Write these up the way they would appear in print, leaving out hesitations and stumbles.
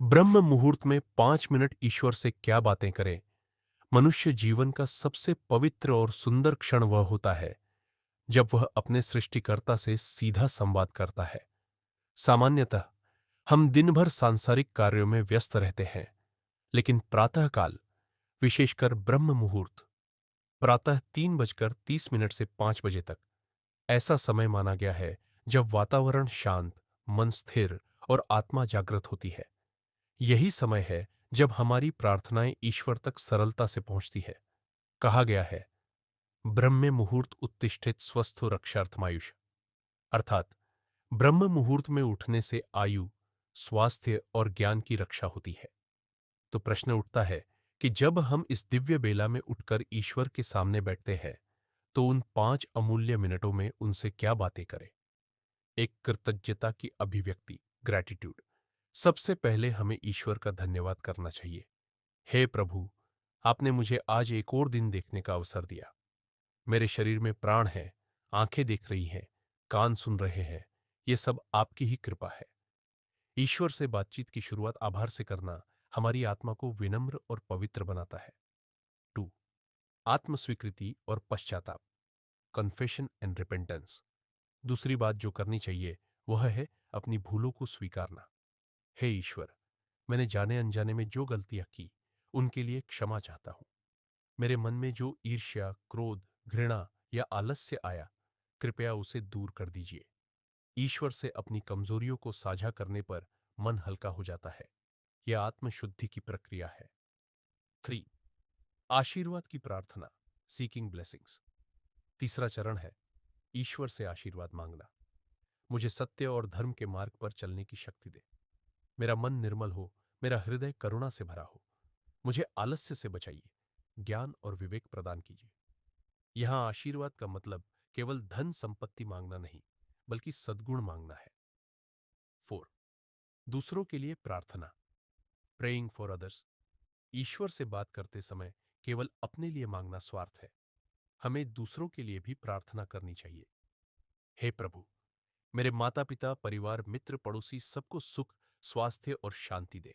ब्रह्म मुहूर्त में 5 मिनट ईश्वर से क्या बातें करें। मनुष्य जीवन का सबसे पवित्र और सुंदर क्षण वह होता है जब वह अपने सृष्टिकर्ता से सीधा संवाद करता है। सामान्यतः हम दिन भर सांसारिक कार्यों में व्यस्त रहते हैं, लेकिन प्रातःकाल, विशेषकर ब्रह्म मुहूर्त, प्रातः 3:30 से 5 बजे तक, ऐसा समय माना गया है जब वातावरण शांत, मन स्थिर और आत्मा जागृत होती है। यही समय है जब हमारी प्रार्थनाएं ईश्वर तक सरलता से पहुंचती है। कहा गया है, ब्रह्मे मुहूर्त उत्तिष्ठित स्वस्थो रक्षार्थमायुष, अर्थात ब्रह्म मुहूर्त में उठने से आयु, स्वास्थ्य और ज्ञान की रक्षा होती है। तो प्रश्न उठता है कि जब हम इस दिव्य बेला में उठकर ईश्वर के सामने बैठते हैं, तो उन 5 अमूल्य मिनटों में उनसे क्या बातें करें। एक कृतज्ञता की अभिव्यक्ति, ग्रैटिट्यूड। सबसे पहले हमें ईश्वर का धन्यवाद करना चाहिए। हे प्रभु, आपने मुझे आज एक और दिन देखने का अवसर दिया। मेरे शरीर में प्राण है, आंखें देख रही हैं, कान सुन रहे हैं। ये सब आपकी ही कृपा है। ईश्वर से बातचीत की शुरुआत आभार से करना हमारी आत्मा को विनम्र और पवित्र बनाता है। 2. आत्मस्वीकृति और पश्चाताप, कन्फेशन एंड रिपेंटेंस। दूसरी बात जो करनी चाहिए वह है अपनी भूलों को स्वीकारना। हे ईश्वर, मैंने जाने अनजाने में जो गलतियां की, उनके लिए क्षमा चाहता हूं। मेरे मन में जो ईर्ष्या, क्रोध, घृणा या आलस्य आया, कृपया उसे दूर कर दीजिए। ईश्वर से अपनी कमजोरियों को साझा करने पर मन हल्का हो जाता है। यह आत्मशुद्धि की प्रक्रिया है। 3. आशीर्वाद की प्रार्थना, सीकिंग ब्लेसिंग्स। तीसरा चरण है ईश्वर से आशीर्वाद मांगना। मुझे सत्य और धर्म के मार्ग पर चलने की शक्ति दे। मेरा मन निर्मल हो, मेरा हृदय करुणा से भरा हो। मुझे आलस्य से बचाइए, ज्ञान और विवेक प्रदान कीजिए। यहां आशीर्वाद का मतलब केवल धन संपत्ति मांगना नहीं, बल्कि सद्गुण मांगना है। 4. दूसरों के लिए प्रार्थना, प्रेइंग फॉर अदर्स। ईश्वर से बात करते समय केवल अपने लिए मांगना स्वार्थ है। हमें दूसरों के लिए भी प्रार्थना करनी चाहिए। हे प्रभु, मेरे माता पिता, परिवार, मित्र, पड़ोसी सबको सुख, स्वास्थ्य और शांति दे।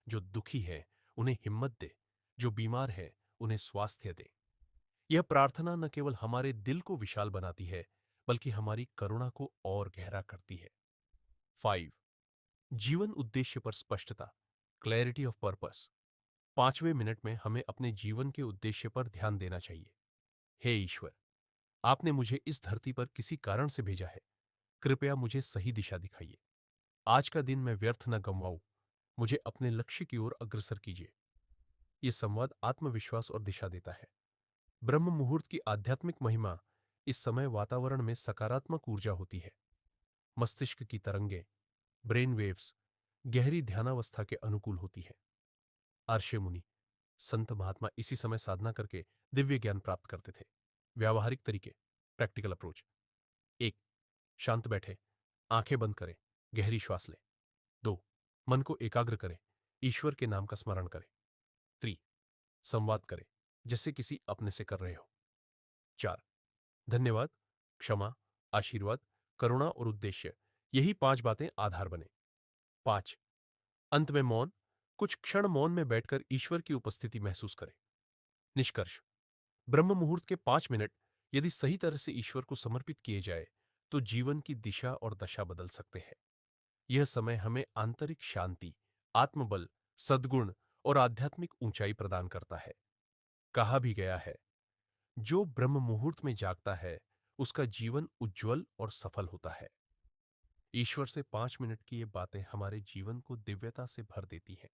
जो दुखी है उन्हें हिम्मत दे, जो बीमार है उन्हें स्वास्थ्य दे। यह प्रार्थना न केवल हमारे दिल को विशाल बनाती है, बल्कि हमारी करुणा को और गहरा करती है। 5. जीवन उद्देश्य पर स्पष्टता, क्लैरिटी ऑफ पर्पस। 5वें मिनट में हमें अपने जीवन के उद्देश्य पर ध्यान देना चाहिए। हे ईश्वर, आपने मुझे इस धरती पर किसी कारण से भेजा है। कृपया मुझे सही दिशा दिखाइए। आज का दिन मैं व्यर्थ न गंवाऊं। मुझे अपने लक्ष्य की ओर अग्रसर कीजिए। यह संवाद आत्मविश्वास और दिशा देता है। ब्रह्म मुहूर्त की आध्यात्मिक महिमा, इस समय वातावरण में सकारात्मक ऊर्जा होती है। मस्तिष्क की तरंगें, ब्रेन वेव्स, गहरी ध्यानावस्था के अनुकूल होती है। आर्षे मुनि, संत महात्मा इसी समय साधना करके दिव्य ज्ञान प्राप्त करते थे। व्यावहारिक तरीके, प्रैक्टिकल अप्रोच। 1. शांत बैठे, आंखें बंद करें, गहरी श्वास लें। 2. मन को एकाग्र करें, ईश्वर के नाम का स्मरण करें। 3. संवाद करें, जैसे किसी अपने से कर रहे हो। 4. धन्यवाद, क्षमा, आशीर्वाद, करुणा और उद्देश्य, यही 5 बातें आधार बने। 5. अंत में मौन, कुछ क्षण मौन में बैठकर ईश्वर की उपस्थिति महसूस करें। निष्कर्ष, ब्रह्म मुहूर्त के 5 मिनट यदि सही तरह से ईश्वर को समर्पित किए जाए, तो जीवन की दिशा और दशा बदल सकते हैं। यह समय हमें आंतरिक शांति, आत्मबल, सद्गुण और आध्यात्मिक ऊंचाई प्रदान करता है। कहा भी गया है, जो ब्रह्म मुहूर्त में जागता है, उसका जीवन उज्जवल और सफल होता है। ईश्वर से 5 मिनट की ये बातें हमारे जीवन को दिव्यता से भर देती हैं।